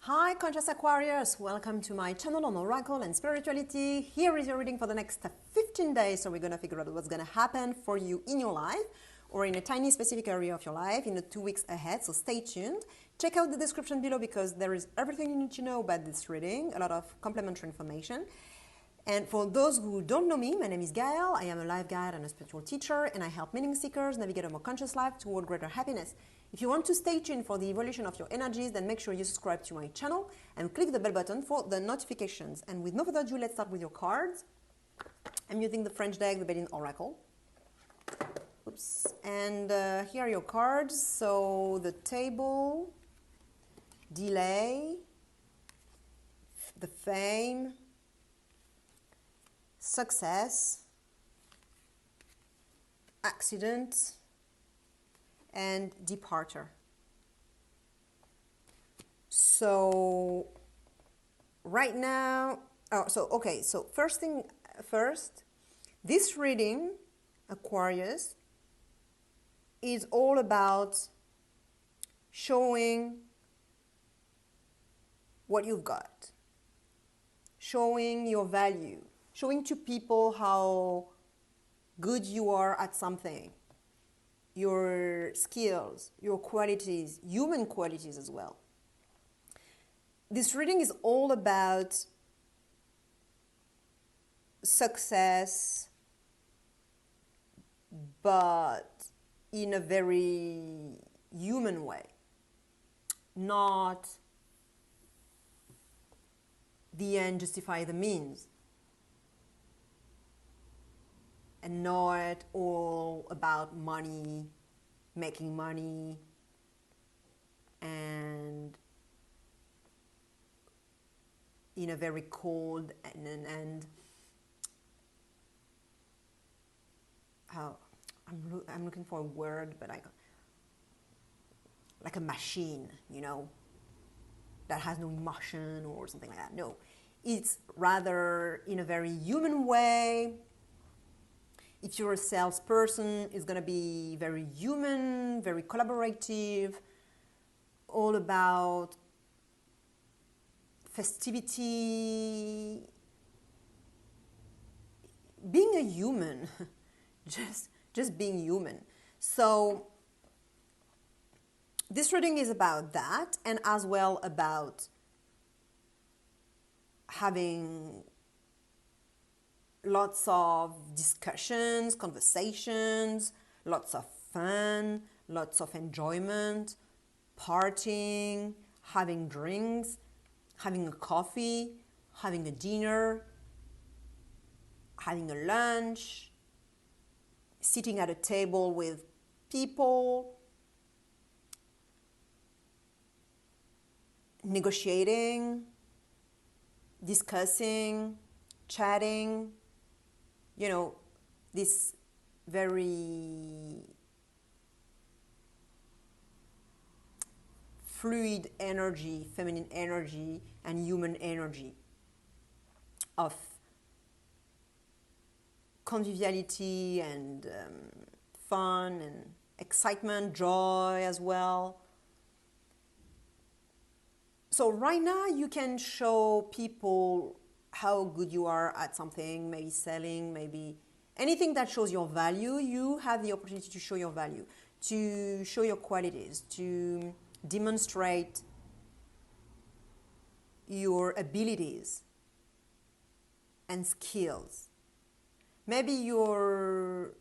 Hi, conscious Aquarius. Welcome to my channel on Oracle and Spirituality. Here is your reading for the next 15 days. So we're going to figure out what's going to happen for you in your life or in a tiny specific area of your life in the 2 weeks ahead. So stay tuned. Check out the description below because there is everything you need to know about this reading, a lot of complementary information. And for those who don't know me, my name is Gael. I am a life guide and a spiritual teacher, and I help meaning seekers navigate a more conscious life toward greater happiness. If you want to stay tuned for the evolution of your energies, then make sure you subscribe to my channel and click the bell button for the notifications. And with no further ado, let's start with your cards. I'm using the French deck, the Belline Oracle. Oops. And here are your cards. So the table, delay, the fame, success, accident, and departure. So right now, so first, this reading, Aquarius, is all about showing what you've got, showing your value, showing to people how good you are at something, your skills, your qualities, human qualities as well. This reading is all about success, but in a very human way, not the end justify the means, and not all about money, making money, and in a very cold and how I'm looking for a word, but like a machine, you know, that has no emotion or something like that. No, it's rather in a very human way. If you're a salesperson, it's going to be very human, very collaborative, all about festivity, being a human, just being human. So this reading is about that, and as well about having lots of discussions, conversations, lots of fun, lots of enjoyment, partying, having drinks, having a coffee, having a dinner, having a lunch, sitting at a table with people, negotiating, discussing, chatting, you know, this very fluid energy, feminine energy, and human energy of conviviality and fun and excitement, joy as well. So right now you can show people how good you are at something, maybe selling, maybe anything that shows your value. You have the opportunity to show your value, to show your qualities, to demonstrate your abilities and skills. Maybe you're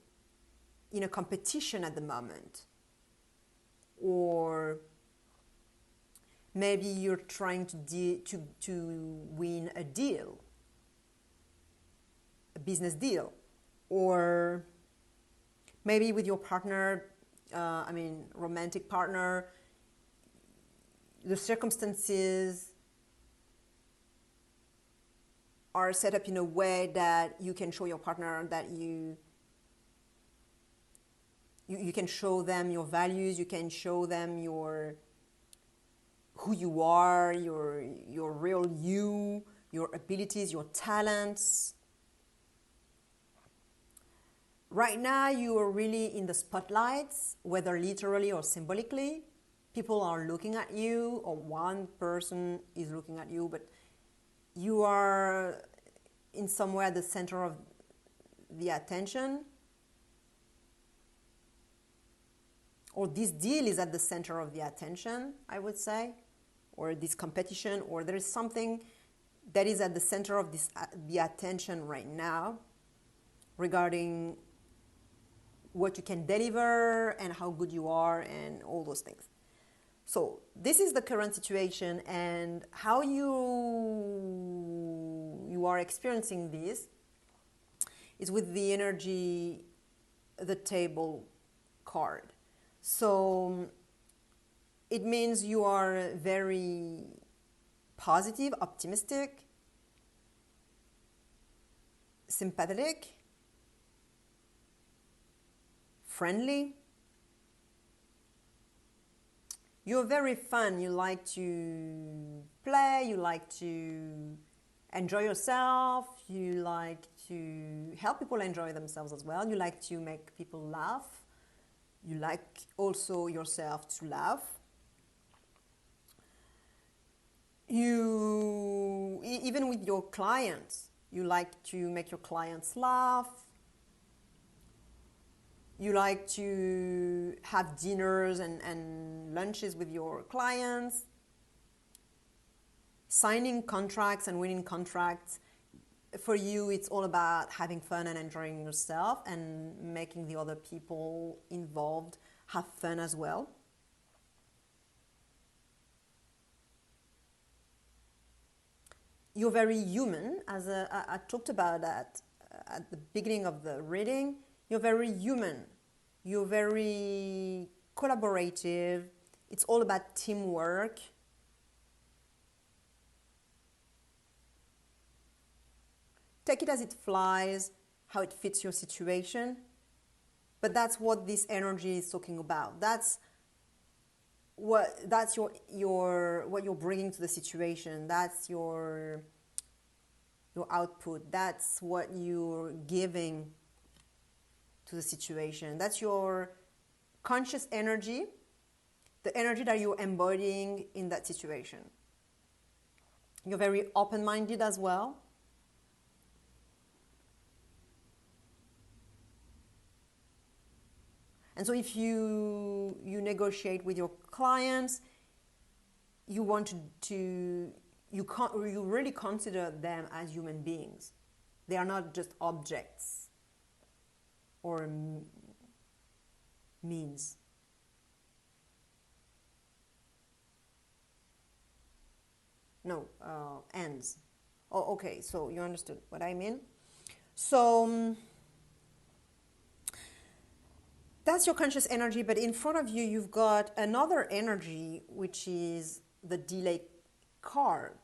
in a competition at the moment, or maybe you're trying to win a deal, a business deal, or maybe with your partner, romantic partner, the circumstances are set up in a way that you can show your partner that you can show them your values, you can show them who you are, your real you, your abilities, your talents. Right now you are really in the spotlights, whether literally or symbolically. people are looking at you, or one person is looking at you, but you are in somewhere at the center of the attention, or this deal is at the center of the attention, I would say, or this competition, or there is something that is at the center of the attention right now regarding what you can deliver and how good you are and all those things. So this is the current situation, and how you are experiencing this is with the energy, the table card. So it means you are very positive, optimistic, sympathetic, friendly. You're very fun. You like to play, you like to enjoy yourself, you like to help people enjoy themselves as well, you like to make people laugh, you like also yourself to laugh. You, even with your clients, you like to make your clients laugh. You like to have dinners and lunches with your clients. Signing contracts and winning contracts. For you, it's all about having fun and enjoying yourself and making the other people involved have fun as well. You're very human, as I talked about that at the beginning of the reading. You're very human. You're very collaborative. It's all about teamwork. Take it as it flies, how it fits your situation. But that's what this energy is talking about. That's what you're bringing to the situation. That's your output. That's what you're giving to the situation. That's your conscious energy, the energy that you're embodying in that situation. You're very open-minded as well. And so if you negotiate with your clients, you want you really consider them as human beings. They are not just objects or means. No, ends. Oh, okay, so you understood what I mean. So that's your conscious energy, but in front of you, you've got another energy, which is the delay card.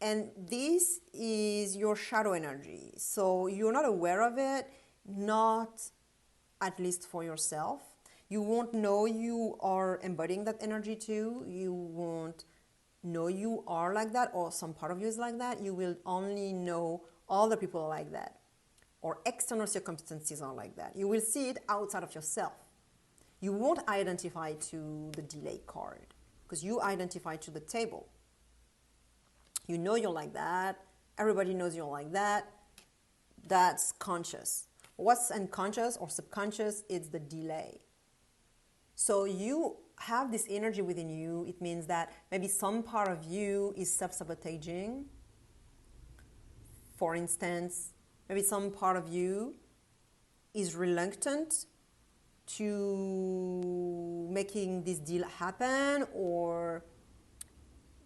And this is your shadow energy. So you're not aware of it, not at least for yourself. You won't know you are embodying that energy too. You won't know you are like that, or some part of you is like that. You will only know other people are like that, or external circumstances are like that. You will see it outside of yourself. You won't identify to the delay card because you identify to the table. You know you're like that. Everybody knows you're like that. That's conscious. What's unconscious or subconscious is the delay. So you have this energy within you. It means that maybe some part of you is self-sabotaging. For instance, maybe some part of you is reluctant to making this deal happen, or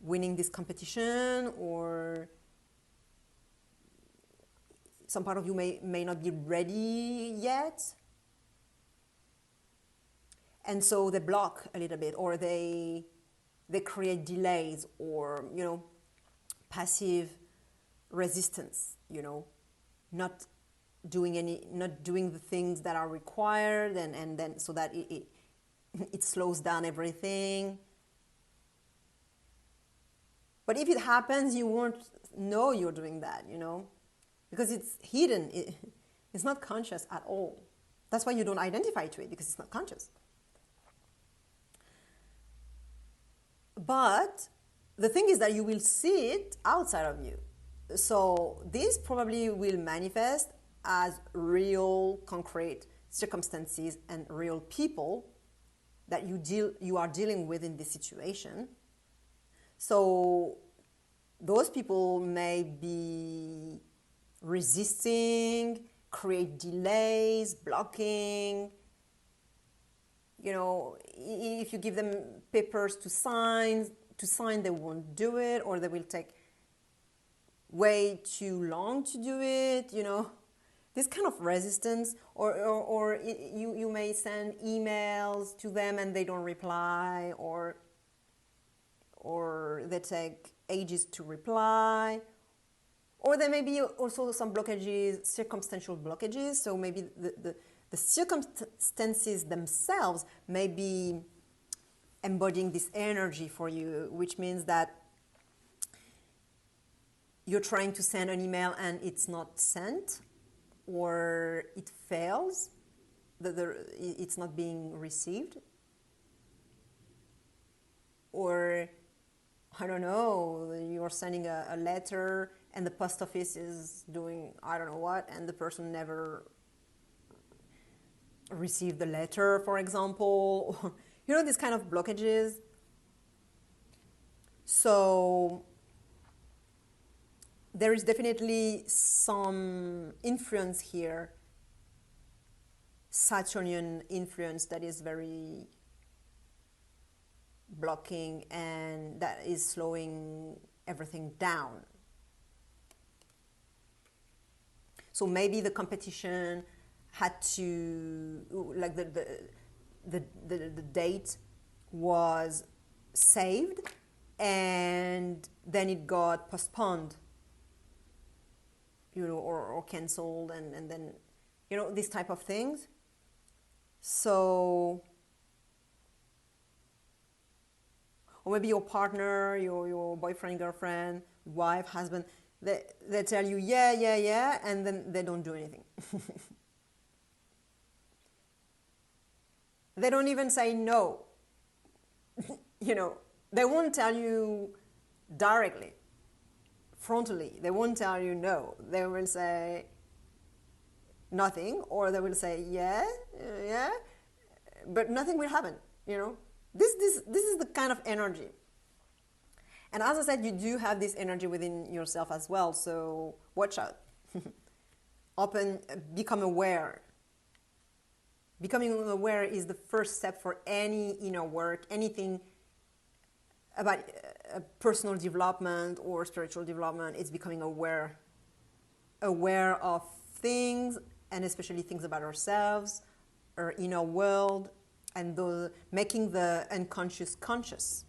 winning this competition, or some part of you may not be ready yet. And so they block a little bit, or they create delays, or, passive resistance, not doing the things that are required, and then so that it slows down everything. But if it happens, you won't know you're doing that, because it's hidden. It's not conscious at all. That's why you don't identify to it, because it's not conscious. But the thing is that you will see it outside of you. So this probably will manifest as real concrete circumstances and real people that you are dealing with in this situation. So those people may be resisting, create delays, blocking. You know, if you give them papers to sign, they won't do it, or they will take way too long to do it, you know. This kind of resistance, or you may send emails to them and they don't reply, or they take ages to reply, or there may be also some blockages, circumstantial blockages. So maybe the circumstances themselves may be embodying this energy for you, which means that you're trying to send an email and it's not sent, or it fails, it's not being received, or I don't know, you're sending a letter and the post office is doing I don't know what, and the person never received the letter, for example. You know, these kind of blockages. So there is definitely some influence here, Saturnian influence, that is very blocking and that is slowing everything down. So maybe the competition had to, like the date was saved and then it got postponed, you know, or cancelled, and then, you know, these type of things. So, or maybe your partner, your boyfriend, girlfriend, wife, husband, they tell you yeah, and then they don't do anything. They don't even say no. You know, they won't tell you directly, frontally. They won't tell you no. They will say nothing, or they will say yeah, but nothing will happen. You know, this is the kind of energy. And as I said, you do have this energy within yourself as well. So watch out. Become aware. Becoming aware is the first step for any inner work, anything about personal development or spiritual development. It's becoming aware of things, and especially things about ourselves, our inner world, and making the unconscious conscious.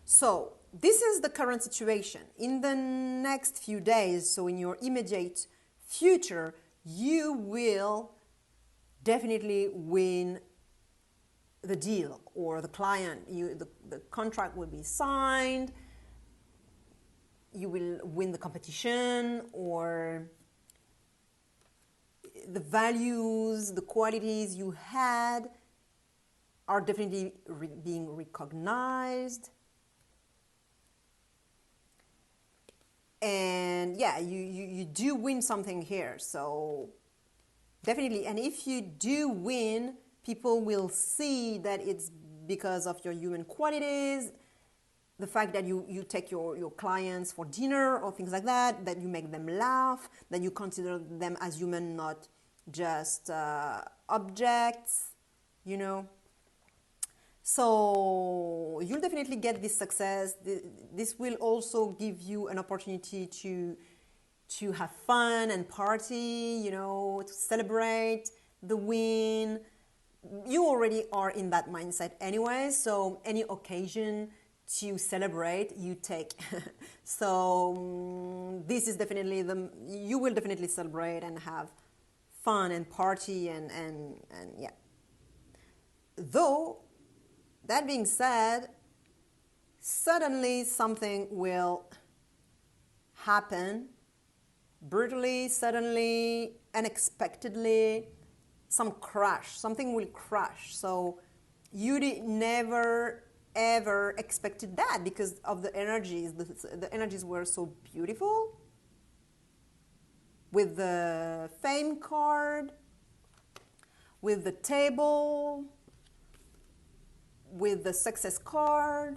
So this is the current situation. In the next few days, so in your immediate future, you will definitely win the deal or the client. The contract will be signed. You will win the competition, or the values, the qualities you had are definitely being recognized. And yeah, you do win something here. So definitely, and if you do win, people will see that it's because of your human qualities, the fact that you take your clients for dinner or things like that, that you make them laugh, that you consider them as human, not just objects, you know. So you'll definitely get this success. This will also give you an opportunity to have fun and party, you know, to celebrate the win. You already are in that mindset anyway, so any occasion to celebrate, you take. So this is definitely you will definitely celebrate and have fun and party and yeah. Though, that being said, suddenly something will happen, brutally, suddenly, unexpectedly, something will crash. So you never ever expected that because of the energies. The energies were so beautiful with the fame card, with the table, with the success card.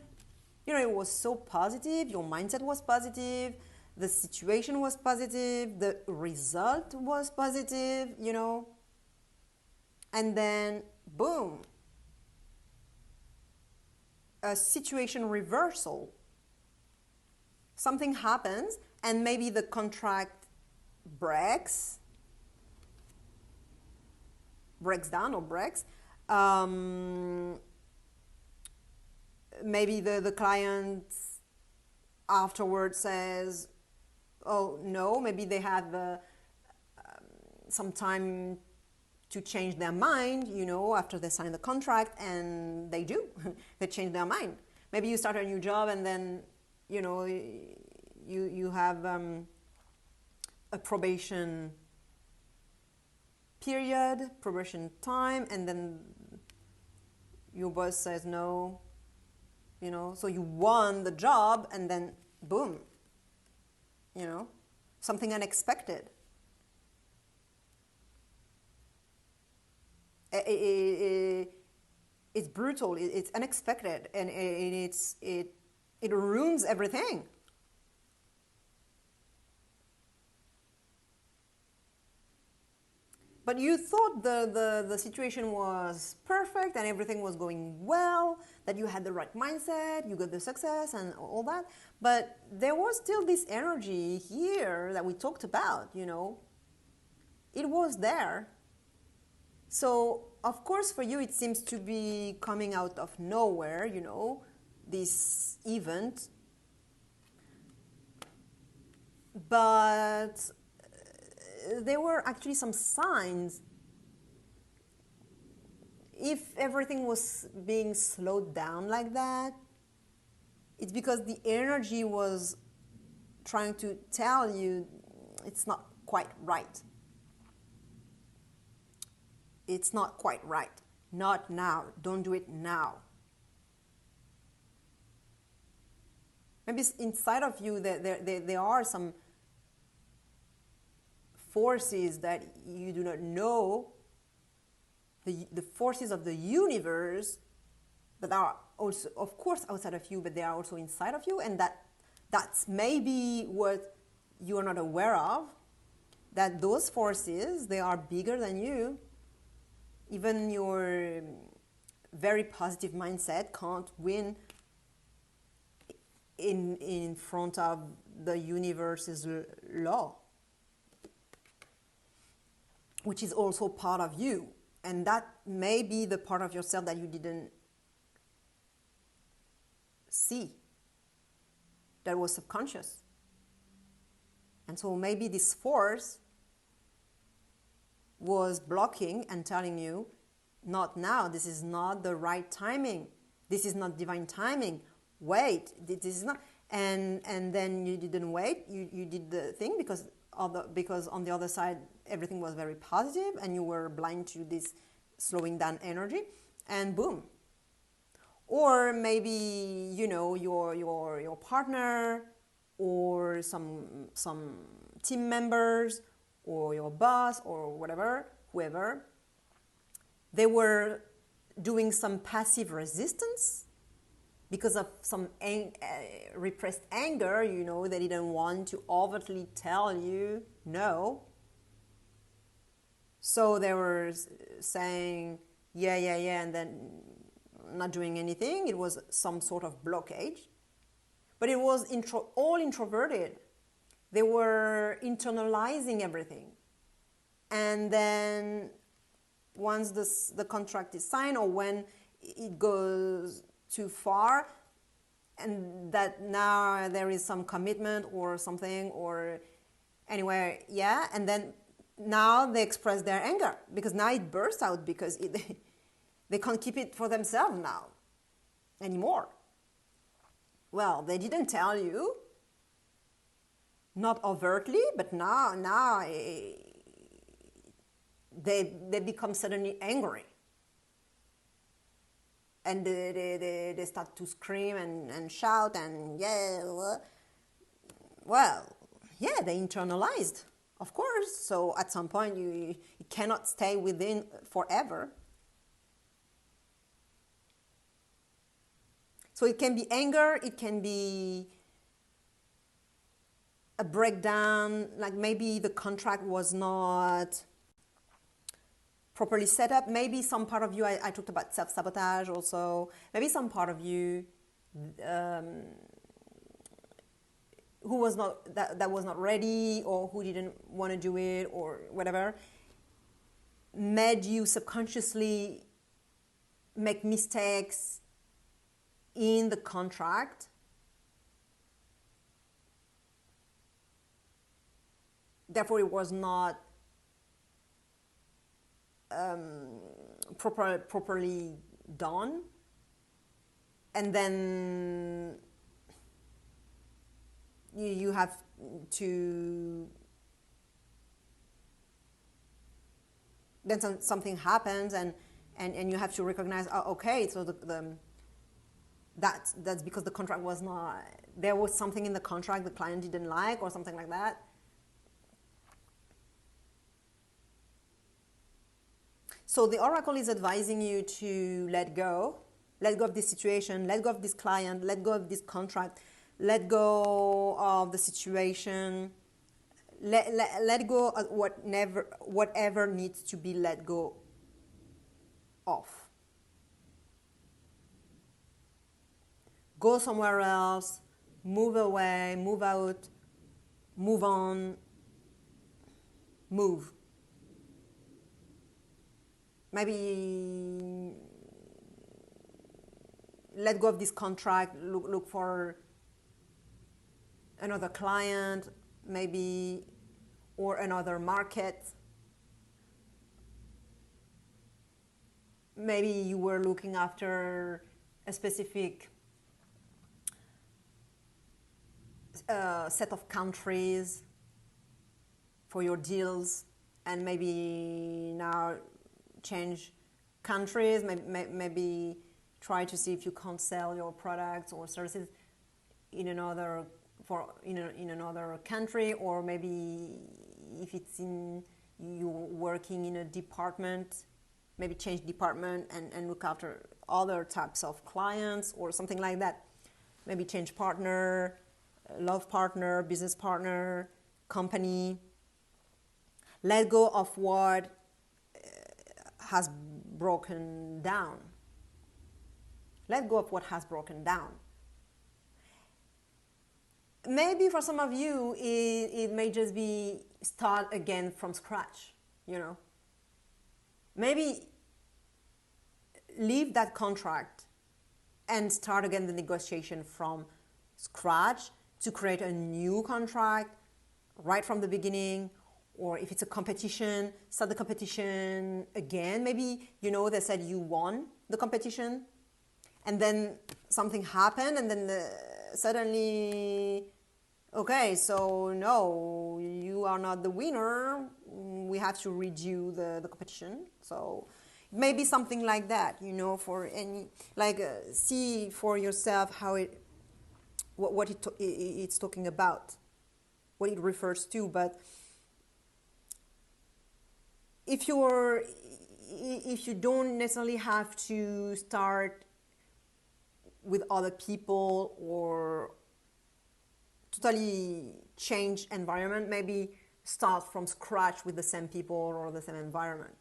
You know, it was so positive. Your mindset was positive. The situation was positive. The result was positive, you know. And then, boom, a situation reversal. Something happens and maybe the contract breaks down or breaks. Maybe the client afterwards says, oh no, maybe they have some time to change their mind, you know, after they sign the contract, and they do. They change their mind. Maybe you start a new job and then, you know, you have a probation period, probation time, and then your boss says no, you know, so you won the job and then boom, you know, something unexpected. It's brutal, it's unexpected, and it ruins everything. But you thought the situation was perfect and everything was going well, that you had the right mindset, you got the success and all that. But there was still this energy here that we talked about, you know. It was there. So, of course, for you, it seems to be coming out of nowhere, you know, this event. But there were actually some signs. If everything was being slowed down like that, it's because the energy was trying to tell you it's not quite right. It's not quite right. Not now. Don't do it now. Maybe inside of you there are some forces that you do not know, the forces of the universe that are also, of course, outside of you, but they are also inside of you, and that's maybe what you are not aware of, that those forces, they are bigger than you. Even your very positive mindset can't win in front of the universe's law, which is also part of you. And that may be the part of yourself that you didn't see, that was subconscious. And so maybe this force was blocking and telling you, not now, this is not the right timing, this is not divine timing, wait, this is not. And then you didn't wait, you did the thing because on the other side everything was very positive and you were blind to this slowing down energy, and boom. Or maybe, you know, your partner or some team members or your boss or whatever, whoever, they were doing some passive resistance because of some repressed anger, you know. They didn't want to overtly tell you no. So they were saying, yeah, and then not doing anything. It was some sort of blockage. But it was all introverted. They were internalizing everything. And then once the contract is signed, or when it goes too far, and that now there is some commitment or something, or anyway, yeah, and then now they express their anger because now it bursts out because they can't keep it for themselves now anymore. Well, they didn't tell you, not overtly, but now they become suddenly angry. and they start to scream and shout and yell. Well, yeah, they internalized, of course. So at some point, you cannot stay within forever. So it can be anger, it can be a breakdown, like maybe the contract was not properly set up. Maybe some part of you, I talked about self-sabotage also, maybe some part of you who was not, that was not ready, or who didn't want to do it, or whatever, made you subconsciously make mistakes in the contract. Therefore, it was not properly done. And then you have to, then something happens, and you have to recognize, oh, okay, so that's because the contract was not, there was something in the contract the client didn't like, or something like that. So the oracle is advising you to let go of this situation, let go of this client, let go of this contract, let go of the situation, let go of whatever needs to be let go of. Go somewhere else, move away, move out, move on, move. Maybe let go of this contract, look for another client, maybe, or another market. Maybe you were looking after a specific set of countries for your deals, and maybe now change countries, maybe try to see if you can't sell your products or services in another country, or maybe if it's you're working in a department, maybe change department and look after other types of clients or something like that. Maybe change partner, love partner, business partner, company. Let go of what has broken down. Let go of what has broken down. Maybe for some of you, it may just be start again from scratch, you know. Maybe leave that contract and start again the negotiation from scratch to create a new contract right from the beginning. Or if it's a competition, start the competition again. Maybe, you know, they said you won the competition and then something happened, and then suddenly, okay, so no, you are not the winner. We have to redo the competition. So maybe something like that, you know, for any, like see for yourself how what it's talking about, what it refers to. But if you don't necessarily have to start with other people or totally change environment, maybe start from scratch with the same people or the same environment.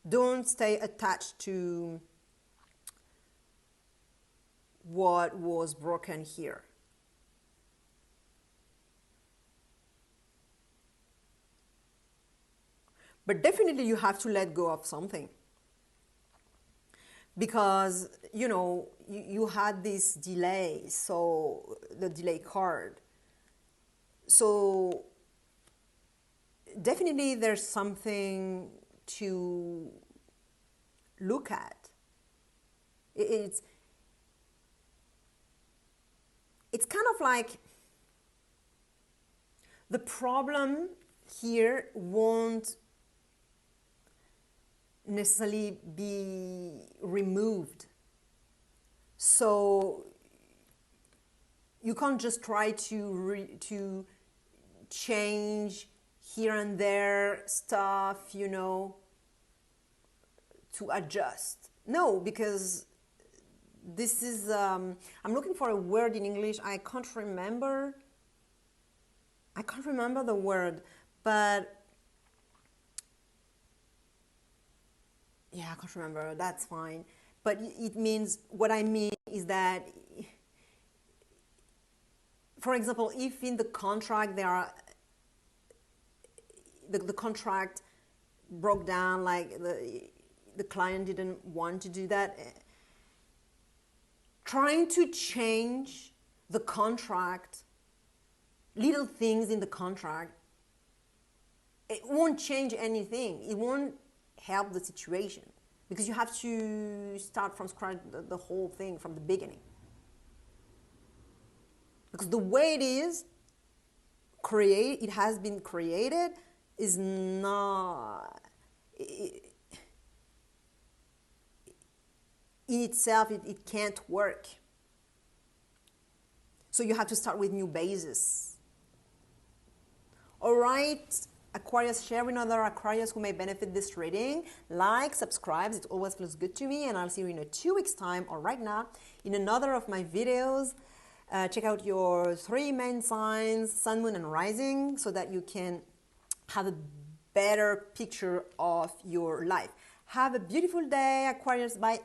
Don't stay attached to what was broken here. But definitely you have to let go of something. Because, you know, you had this delay, so the delay card. So definitely there's something to look at. It's kind of like the problem here won't necessarily be removed. So you can't just try to change here and there stuff, you know, to adjust. No, because this is, I'm looking for a word in English. I can't remember the word, but yeah, I can't remember. That's fine. But it means, what I mean is that, for example, if in the contract there are, the contract broke down, like the client didn't want to do that, trying to change the contract, little things in the contract, it won't change anything. It won't help the situation, because you have to start from scratch, the whole thing from the beginning. Because the way it is, it has been created, is not, in itself, it can't work. So you have to start with new bases. All right, Aquarius, share with other Aquarius who may benefit this reading. Like, subscribe, it always feels good to me, and I'll see you in 2 weeks' time, or right now, in another of my videos. Check out your 3 main signs, sun, moon, and rising, so that you can have a better picture of your life. Have a beautiful day, Aquarius. Bye.